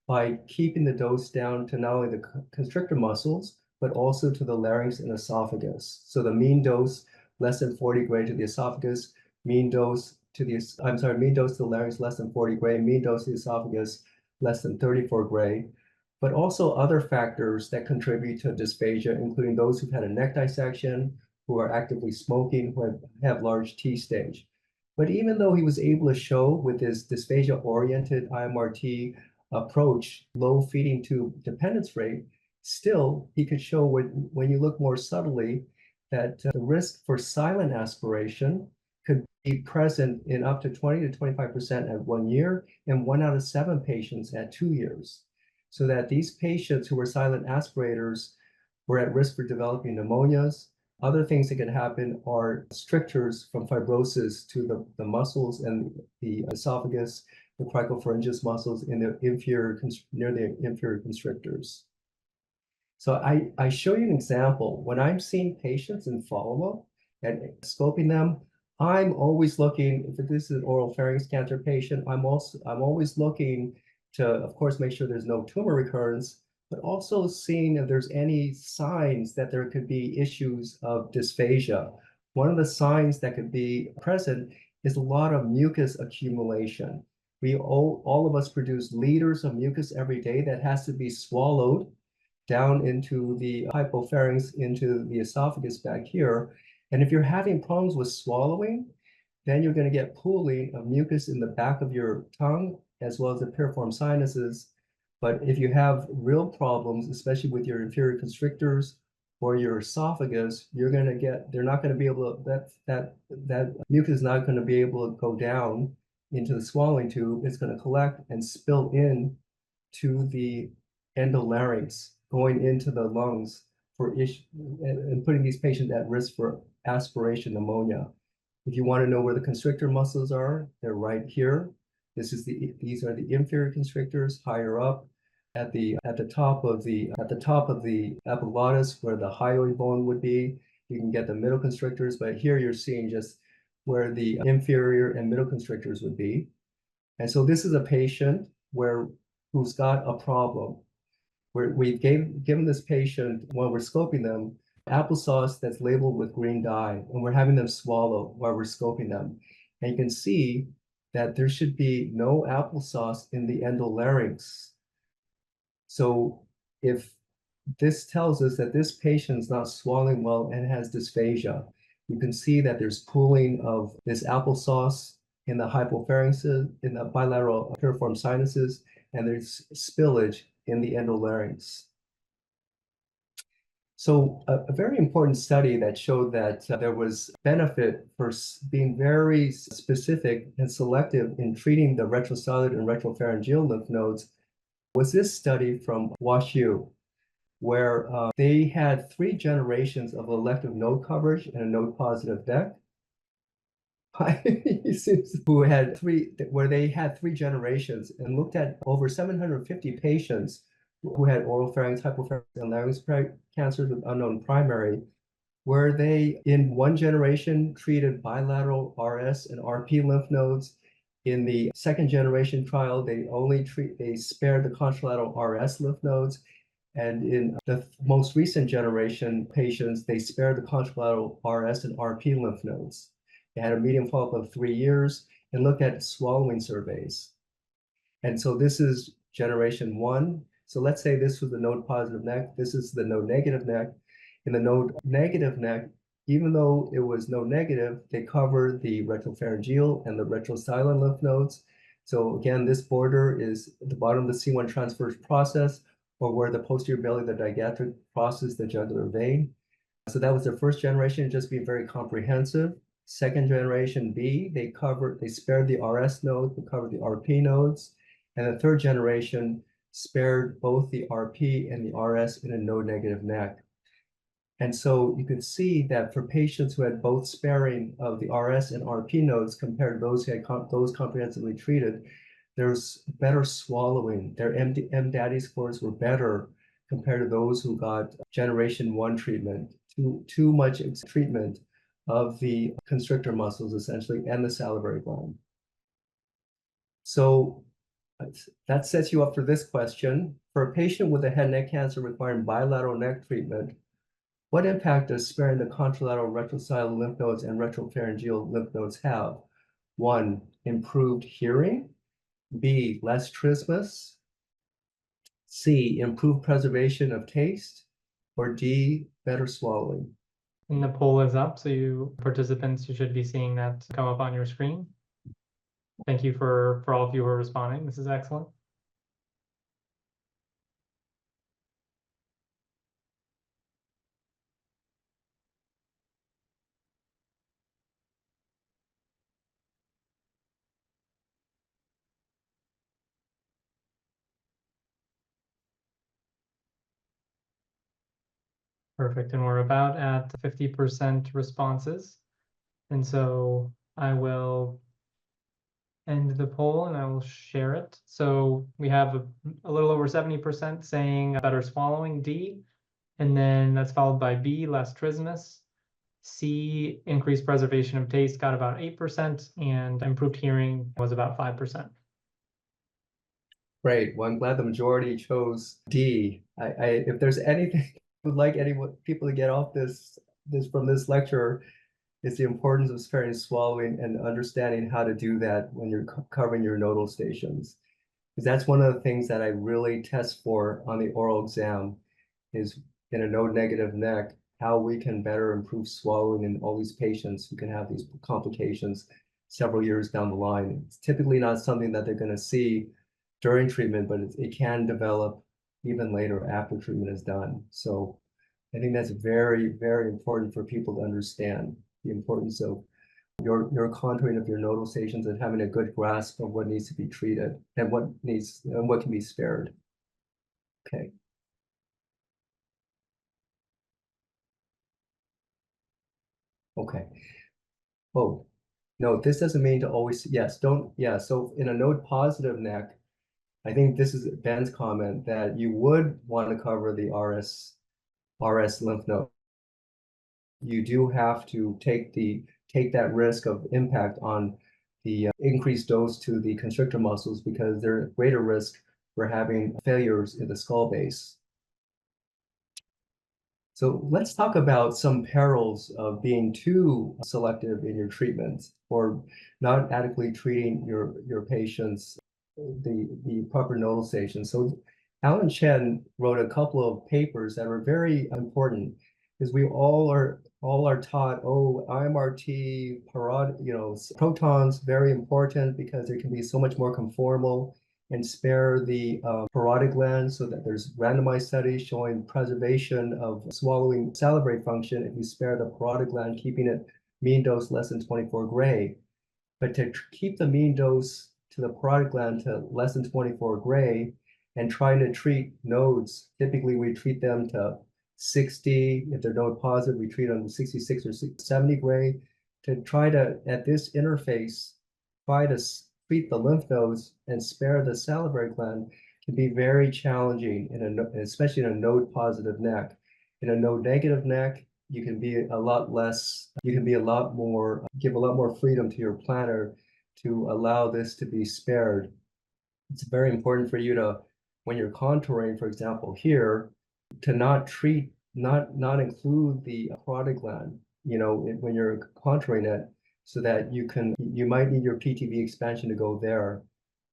by keeping the dose down to not only the constrictor muscles, but also to the larynx and esophagus. So the mean dose, less than 40 gray to the esophagus, mean dose to the larynx, less than 40 gray, mean dose to the esophagus, less than 34 gray, but also other factors that contribute to dysphagia, including those who've had a neck dissection, who are actively smoking, who have large T stage. But even though he was able to show with his dysphagia-oriented IMRT approach, low feeding tube dependence rate, still he could show when you look more subtly that the risk for silent aspiration could be present in up to 20 to 25% at 1 year and 1 out of 7 patients at 2 years. So that these patients who were silent aspirators were at risk for developing pneumonias. Other things that can happen are strictures from fibrosis to the muscles and the esophagus, the cricopharyngeus muscles in the near the inferior constrictors. So I show you an example. When I'm seeing patients in follow-up and scoping them, I'm always looking, if this is an oral pharynx cancer patient, I'm always looking to, of course, make sure there's no tumor recurrence, but also seeing if there's any signs that there could be issues of dysphagia. One of the signs that could be present is a lot of mucus accumulation. All of us produce liters of mucus every day that has to be swallowed down into the hypopharynx, into the esophagus back here. And if you're having problems with swallowing, then you're going to get pooling of mucus in the back of your tongue, as well as the piriform sinuses. But if you have real problems, especially with your inferior constrictors or your esophagus, you're going to get, they're not going to be able to, that mucus is not going to be able to go down into the swallowing tube. It's going to collect and spill in to the endolarynx, going into the lungs and putting these patients at risk for aspiration pneumonia. If you want to know where the constrictor muscles are, they're right here. These are the inferior constrictors higher up at the top of the epiglottis where the hyoid bone would be. You can get the middle constrictors, but here you're seeing just where the inferior and middle constrictors would be. And so this is a patient who's got a problem. We've given this patient, while we're scoping them, applesauce that's labeled with green dye, and we're having them swallow while we're scoping them. And you can see that there should be no applesauce in the endolarynx. So if this tells us that this patient is not swallowing well and has dysphagia, you can see that there's pooling of this applesauce in the hypopharynx, in the bilateral piriform sinuses, and there's spillage in the endolarynx. So a very important study that showed that there was benefit for being very specific and selective in treating the retrocellular and retropharyngeal lymph nodes was this study from WashU, where they had 3 generations of elective node coverage and a node positive deck. Where they had 3 generations and looked at over 750 patients who had oropharynx, hypopharynx, and larynx cancers with unknown primary, where they, in 1 generation, treated bilateral RS and RP lymph nodes. In the 2nd generation trial, they spared the contralateral RS lymph nodes. And in the most recent generation patients, they spared the contralateral RS and RP lymph nodes. They had a median follow-up of 3 years and looked at swallowing surveys. And so this is generation 1. So let's say this was the node positive neck. This is the node negative neck. In the node negative neck, even though it was node negative, they covered the retropharyngeal and the retrosilent lymph nodes. So again, this border is at the bottom of the C1 transverse process, or where the posterior belly of the digastric crosses the jugular vein. So that was their 1st generation, just being very comprehensive. 2nd generation B, they spared the RS nodes, they covered the RP nodes. And the 3rd generation spared both the RP and the RS in a node negative neck. And so you can see that for patients who had both sparing of the RS and RP nodes compared to those who had those comprehensively treated, there's better swallowing. Their MDADdy scores were better compared to those who got generation 1 treatment, too much treatment of the constrictor muscles essentially and the salivary gland. So that sets you up for this question. For a patient with a head and neck cancer requiring bilateral neck treatment, what impact does sparing the contralateral retrocellular lymph nodes and retropharyngeal lymph nodes have? 1, improved hearing. B, less trismus. C, improved preservation of taste. Or D, better swallowing. And the poll is up, so participants, you should be seeing that come up on your screen. Thank you for all of you who are responding. This is excellent. Perfect, and we're about at 50% responses. And so I will end the poll and I will share it. So we have a little over 70% saying better swallowing, D, and then that's followed by B, less trismus. C, increased preservation of taste, got about 8%, and improved hearing was about 5%. Great. Well, I'm glad the majority chose D. If there's anything I would like people to get off from this lecture, it's the importance of sparing swallowing and understanding how to do that when you're covering your nodal stations. Because that's one of the things that I really test for on the oral exam is in a node negative neck. how we can better improve swallowing in all these patients who can have these complications several years down the line. It's typically not something that they're going to see during treatment, but it can develop even later after treatment is done. So I think that's very, very important for people to understand the importance of your contouring of your nodal stations and having a good grasp of what needs to be treated and what can be spared. Okay. Okay. Oh, no, this doesn't mean to always, yes, don't, yeah. So in a node positive neck, I think this is Ben's comment that you would want to cover the RS lymph node. You do have to take that risk of impact on the increased dose to the constrictor muscles because they're at greater risk for having failures in the skull base. So let's talk about some perils of being too selective in your treatment or not adequately treating your patients the proper nodal station. So Alan Chen wrote a couple of papers that are very important because we all are taught, oh, IMRT, protons, very important because they can be so much more conformal and spare the parotid gland so that there's randomized studies showing preservation of swallowing salivary function if you spare the parotid gland, keeping it mean dose less than 24 gray. But to keep the mean dose to the parotid gland to less than 24 gray and trying to treat nodes, typically we treat them to 60. If they're node positive, we treat them to 66 or 70 gray to try to, at this interface, try to treat the lymph nodes and spare the salivary gland can be very challenging, especially in a node positive neck. In a node negative neck, you can be a lot more, give a lot more freedom to your planner to allow this to be spared. It's very important for you to, when you're contouring, for example, here, to not include the parotid gland, when you're contouring it, so that you might need your PTV expansion to go there.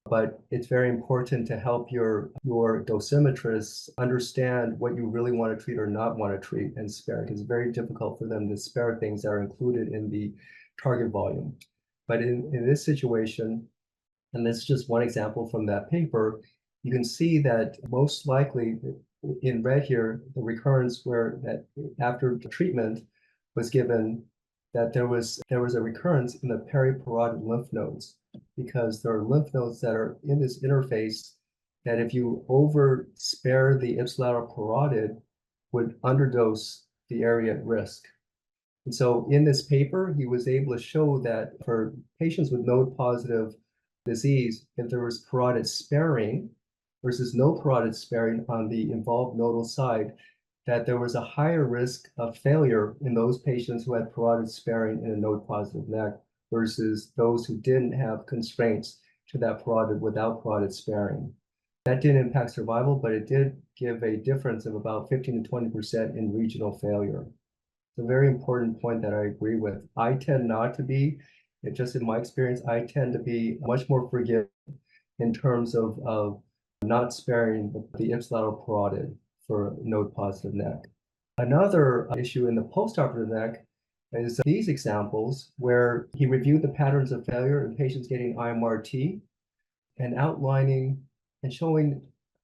But it's very important to help your dosimetrists understand what you really want to treat or not want to treat and spare, because it's very difficult for them to spare things that are included in the target volume. But in this situation, and this is just one example from that paper, you can see that most likely in red here, the recurrence where that after treatment was given, that there was a recurrence in the periparotid lymph nodes, because there are lymph nodes that are in this interface that if you over spare the ipsilateral parotid would underdose the area at risk. And so in this paper, he was able to show that for patients with node positive disease, if there was parotid sparing versus no parotid sparing on the involved nodal side, that there was a higher risk of failure in those patients who had parotid sparing in a node positive neck versus those who didn't have constraints to that parotid without parotid sparing. That didn't impact survival, but it did give a difference of about 15 to 20% in regional failure. It's a very important point that I agree with. I tend not to be, just in my experience, I tend to be much more forgiving in terms of not sparing the ipsilateral parotid for node positive neck. Another issue in the postoperative neck is these examples where he reviewed the patterns of failure in patients getting IMRT and outlining and showing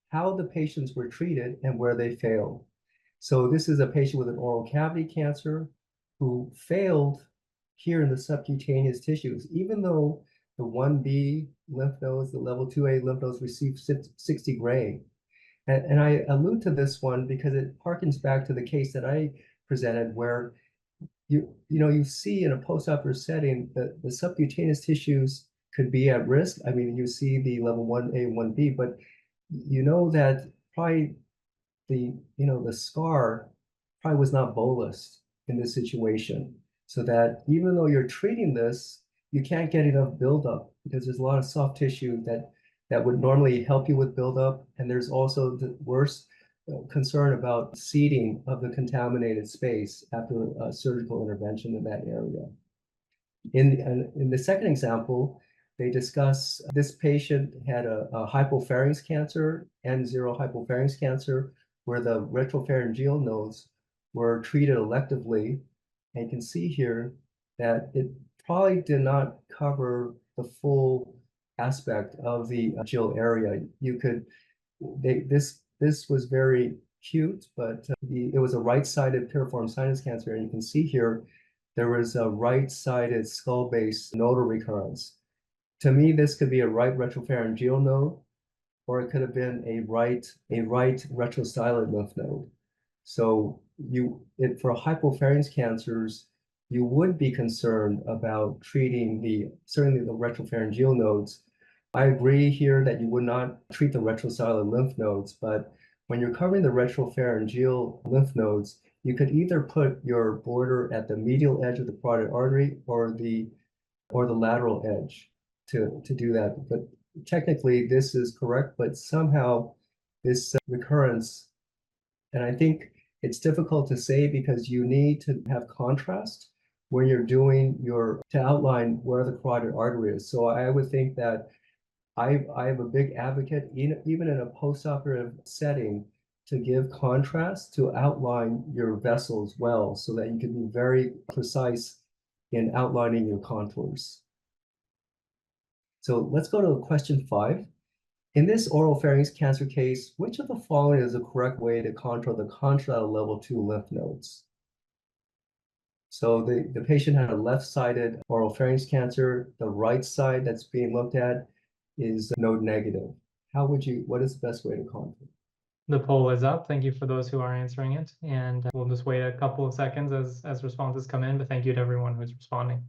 how the patients were treated and where they failed. So this is a patient with an oral cavity cancer who failed here in the subcutaneous tissues, even though the 1B lymph nodes, the level 2A lymph nodes received 60 gray. And I allude to this one because it harkens back to the case that I presented where you see in a postoperative setting that the subcutaneous tissues could be at risk. I mean, you see the level 1A, 1B, but you know that probably the scar probably was not bolused in this situation. So that even though you're treating this, you can't get enough buildup because there's a lot of soft tissue that would normally help you with buildup. And there's also the worst concern about seeding of the contaminated space after a surgical intervention in that area. In the second example, they discuss this patient had a hypopharynx cancer, N0 hypopharynx cancer, where the retropharyngeal nodes were treated electively. And you can see here that it probably did not cover the full aspect of the GIL area. This was very cute, but it was a right-sided piriform sinus cancer, and you can see here there was a right-sided skull base nodal recurrence. To me, this could be a right retropharyngeal node, or it could have been a right retrostyloid lymph node. So for hypopharynx cancers, you would be concerned about treating certainly the retropharyngeal nodes. I agree here that you would not treat the retrostyloid lymph nodes, but when you're covering the retropharyngeal lymph nodes, you could either put your border at the medial edge of the carotid artery or the lateral edge to do that. But technically, this is correct, but somehow this recurrence, and I think it's difficult to say because you need to have contrast when you're doing to outline where the carotid artery is. So I would think that I am a big advocate, even in a postoperative setting, to give contrast to outline your vessels well so that you can be very precise in outlining your contours. So let's go to question 5. In this oropharynx cancer case, which of the following is the correct way to contour the contralateral level 2 lymph nodes? So the patient had a left-sided oropharynx cancer. The right side that's being looked at is node negative. What is the best way to contour? The poll is up. Thank you for those who are answering it. And we'll just wait a couple of seconds as responses come in, but thank you to everyone who's responding.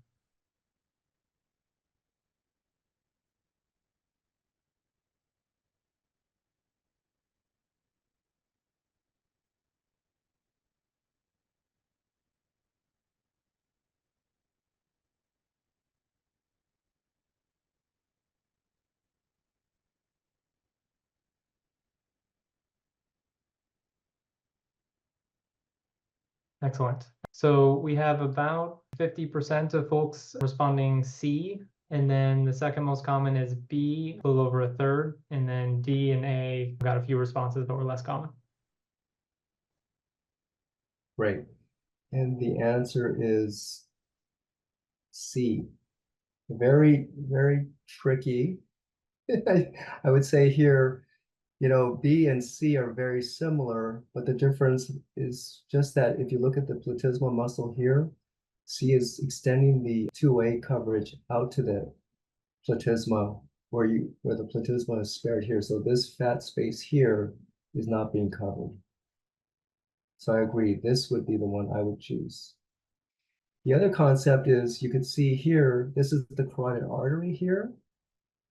Excellent. So we have about 50% of folks responding C, and then the second most common is B, a little over a third, and then D and A got a few responses, but were less common. Great. And the answer is C. Very, very tricky. I would say here, B and C are very similar, but the difference is just that if you look at the platysmal muscle here, C is extending the 2A coverage out to the platysma where the platysma is spared here. So this fat space here is not being covered. So I agree, this would be the one I would choose. The other concept is you can see here, this is the carotid artery here.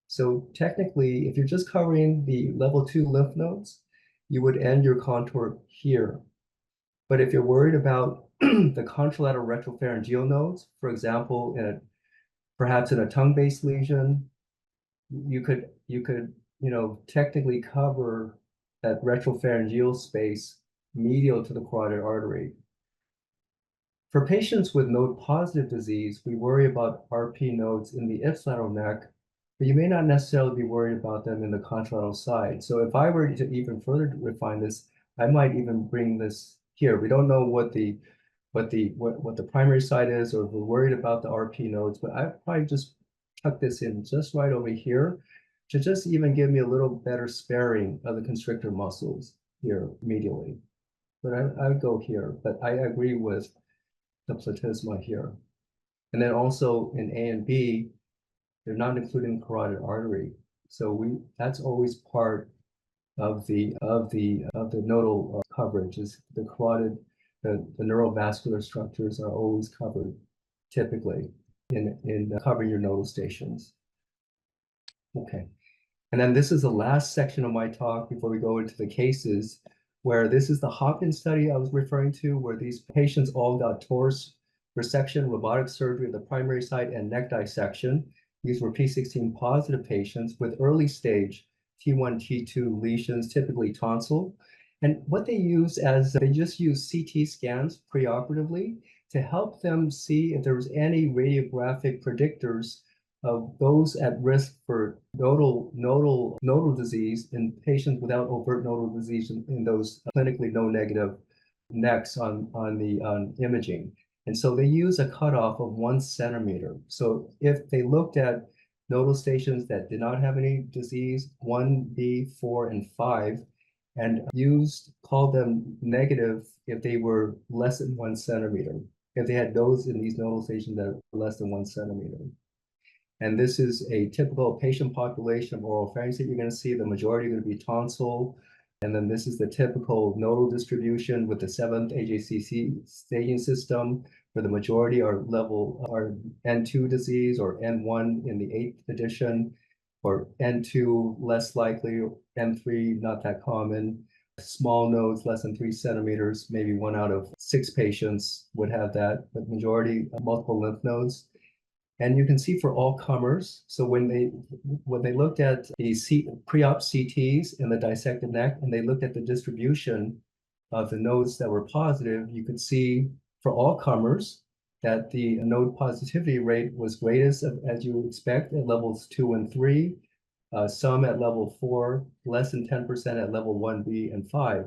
So technically, if you're just covering the level 2 lymph nodes, you would end your contour here. But if you're worried about the contralateral retropharyngeal nodes, for example, perhaps in a tongue-based lesion, you could technically cover that retropharyngeal space medial to the carotid artery. For patients with node-positive disease, we worry about RP nodes in the ipsilateral neck, but you may not necessarily be worried about them in the contralateral side. So if I were to even further refine this, I might even bring this here. We don't know what the primary side is, or if we're worried about the RP nodes, but I'd probably just tuck this in just right over here to just even give me a little better sparing of the constrictor muscles here medially. But I would go here, but I agree with the platysma here. And then also in A and B, they're not including carotid artery. So that's always part of the nodal coverage is the carotid, the neurovascular structures are always covered typically in covering your nodal stations. Okay. And then this is the last section of my talk before we go into the cases, where this is the Hopkins study I was referring to, where these patients all got torus resection, robotic surgery of the primary site, and neck dissection. These were P16 positive patients with early stage T1, T2 lesions, typically tonsil. And what they just use CT scans preoperatively to help them see if there was any radiographic predictors of those at risk for nodal disease in patients without overt nodal disease in those clinically no negative necks on the imaging. And so they use a cutoff of 1 centimeter. So if they looked at nodal stations that did not have any disease, 1B, 4, and 5, and called them negative if they were less than 1 centimeter, if they had nodes in these nodal stations that were less than 1 centimeter. And this is a typical patient population of oropharynx that you're going to see. The majority are going to be tonsil. And then this is the typical nodal distribution with the 7th AJCC staging system, where the majority are N2 disease or N1 in the 8th edition, or N2 less likely, N3 not that common. Small nodes less than 3 centimeters, maybe 1 out of 6 patients would have that, but majority multiple lymph nodes. And you can see for all comers, so when they looked at the pre-op CTs in the dissected neck, and they looked at the distribution of the nodes that were positive, you could see for all comers that the node positivity rate was greatest, as you would expect, at levels 2 and 3, some at level 4, less than 10% at level 1B and 5.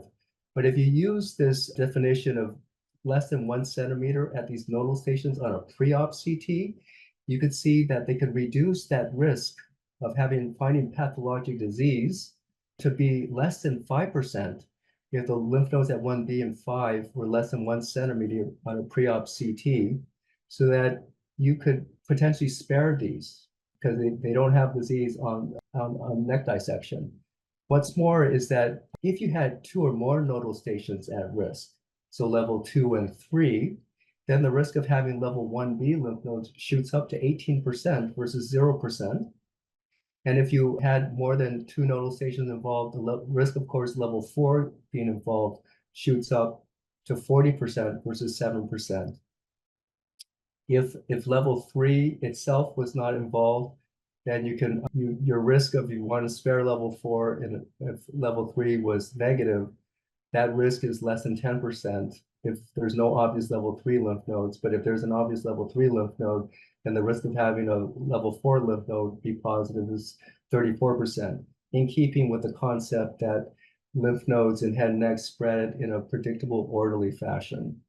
But if you use this definition of less than 1 centimeter at these nodal stations on a pre-op CT, you could see that they could reduce that risk of finding pathologic disease to be less than 5% if the lymph nodes at 1B and 5 were less than 1 centimeter on a pre-op CT, so that you could potentially spare these because they don't have disease on neck dissection. What's more is that if you had 2 or more nodal stations at risk, so level 2 and 3, then the risk of having level 1B lymph nodes shoots up to 18% versus 0%. And if you had more than 2 nodal stations involved, the risk, of course, level 4 being involved shoots up to 40% versus 7%. If level 3 itself was not involved, then your risk of you want to spare level 4, and if level 3 was negative, that risk is less than 10% if there's no obvious level 3 lymph nodes. But if there's an obvious level 3 lymph node, then the risk of having a level 4 lymph node be positive is 34%, in keeping with the concept that lymph nodes in head and neck spread in a predictable, orderly fashion.